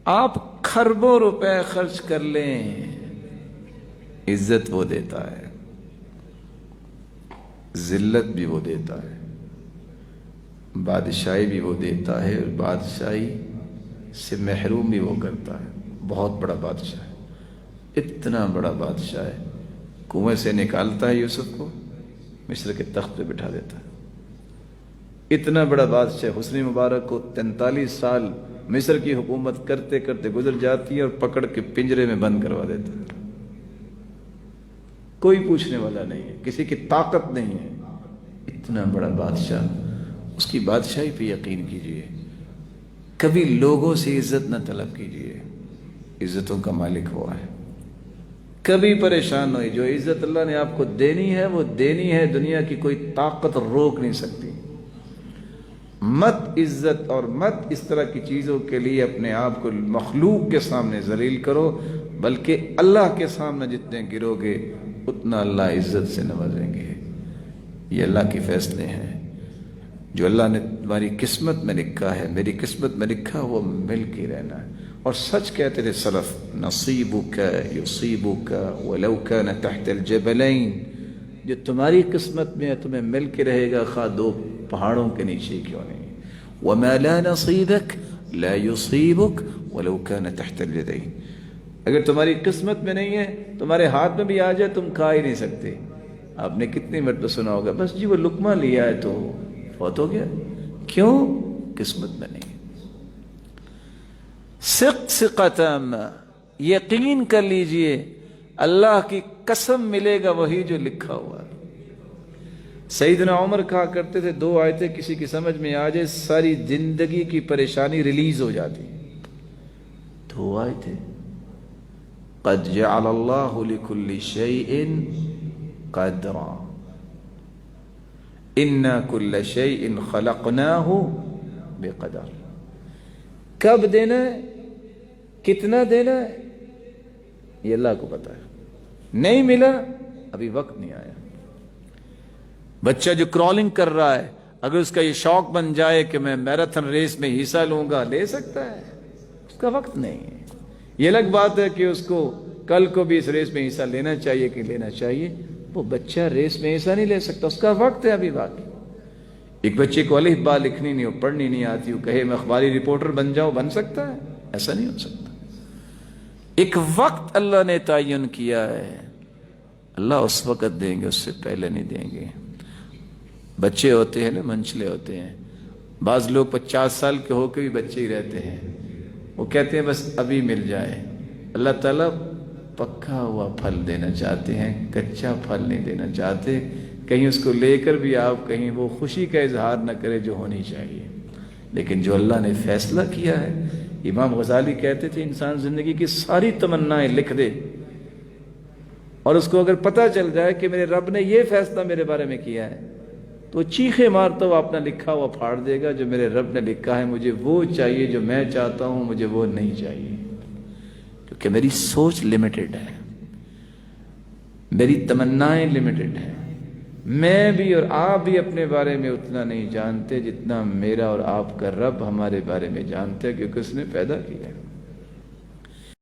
آپ خربوں روپے خرچ کر لیں، عزت وہ دیتا ہے، ذلت بھی وہ دیتا ہے، بادشاہی بھی وہ دیتا ہے، اور بادشاہی سے محروم بھی وہ کرتا ہے۔ بہت بڑا بادشاہ ہے، اتنا بڑا بادشاہ ہے، کنویں سے نکالتا ہے یوسف کو، مصر کے تخت پہ بٹھا دیتا ہے۔ اتنا بڑا بادشاہ حسنی مبارک کو 43 سال مصر کی حکومت کرتے کرتے گزر جاتی ہے، اور پکڑ کے پنجرے میں بند کروا دیتا ہے۔ کوئی پوچھنے والا نہیں ہے، کسی کی طاقت نہیں ہے۔ اتنا بڑا بادشاہ، اس کی بادشاہی پہ یقین کیجئے، کبھی لوگوں سے عزت نہ طلب کیجئے، عزتوں کا مالک ہوا ہے۔ کبھی پریشان ہوئی، جو عزت اللہ نے آپ کو دینی ہے وہ دینی ہے، دنیا کی کوئی طاقت روک نہیں سکتی۔ مت عزت اور مت اس طرح کی چیزوں کے لیے اپنے آپ کو مخلوق کے سامنے ذلیل کرو، بلکہ اللہ کے سامنے جتنے گرو گے اتنا اللہ عزت سے نوازیں گے۔ یہ اللہ کے فیصلے ہیں، جو اللہ نے تمہاری قسمت میں لکھا ہے، میری قسمت میں لکھا وہ مل کے رہنا ہے۔ اور سچ کہتے تھے سلف، نصیبک یصیبک ولو کان تحت الجبلین، جو تمہاری قسمت میں ہے تمہیں مل کے رہے گا، خواہ 2 پہاڑوں کے نیچے کیوں نہیں۔ وما لا نصیبک لا یصیبک ولو کان تحت الجدین، اگر تمہاری قسمت میں نہیں ہے، تمہارے ہاتھ میں بھی آ جائے تم کھا ہی نہیں سکتے۔ آپ نے کتنی مرتبہ سنا ہوگا، بس جی وہ لقمہ لیا ہے تو فوت ہو گیا، کیوں؟ قسمت میں نہیں۔ ثقۃ، یقین کر لیجئے اللہ کی قسم ملے گا وہی جو لکھا ہوا ہے۔ سیدنا عمر کہا کرتے تھے 2 آیتیں کسی کی سمجھ میں آ جائے ساری زندگی کی پریشانی ریلیز ہو جاتی۔ 2 آیتیں، قد جعل اللہ لکل شیء قدرا انا کل شیء خلقناہ بقدر۔ کب دینا ہے، کتنا دینا ہے، یہ اللہ کو پتا ہے۔ نہیں ملا، ابھی وقت نہیں آیا۔ بچہ جو کرالنگ کر رہا ہے، اگر اس کا یہ شوق بن جائے کہ میں میراتھن ریس میں حصہ لوں گا، لے سکتا ہے، اس کا وقت نہیں ہے۔ یہ الگ بات ہے کہ اس کو کل کو بھی اس ریس میں حصہ لینا چاہیے کہ لینا چاہیے، وہ بچہ ریس میں حصہ نہیں لے سکتا، اس کا وقت ہے ابھی باقی۔ ایک بچے کو الف با لکھنی نہیں ہو، پڑھنی نہیں آتی ہو، کہے میں اخباری رپورٹر بن جاؤں، بن سکتا ہے؟ ایسا نہیں ہو سکتا۔ ایک وقت اللہ نے تعین کیا ہے، اللہ اس وقت دیں گے، اس سے پہلے نہیں دیں گے۔ بچے ہوتے ہیں نا، منچلے ہوتے ہیں، بعض لوگ 50 سال کے ہو کے بھی بچے ہی رہتے ہیں، وہ کہتے ہیں بس ابھی مل جائے۔ اللہ تعالیٰ پکا ہوا پھل دینا چاہتے ہیں، کچا پھل نہیں دینا چاہتے، کہیں اس کو لے کر بھی آپ کہیں وہ خوشی کا اظہار نہ کرے جو ہونی چاہیے۔ لیکن جو اللہ نے فیصلہ کیا ہے، امام غزالی کہتے تھے انسان زندگی کی ساری تمنائیں لکھ دے، اور اس کو اگر پتہ چل جائے کہ میرے رب نے یہ فیصلہ میرے بارے میں کیا ہے، تو چیخے مارتا ہوا اپنا لکھا ہوا پھاڑ دے گا، جو میرے رب نے لکھا ہے مجھے وہ چاہیے جو میں چاہتا ہوں، مجھے وہ نہیں چاہیے، کیونکہ میری سوچ لمیٹڈ ہے، میری تمنائیں لمیٹڈ ہیں۔ میں بھی اور آپ بھی اپنے بارے میں اتنا نہیں جانتے جتنا میرا اور آپ کا رب ہمارے بارے میں جانتے ہیں، کیونکہ اس نے پیدا کیا ہے۔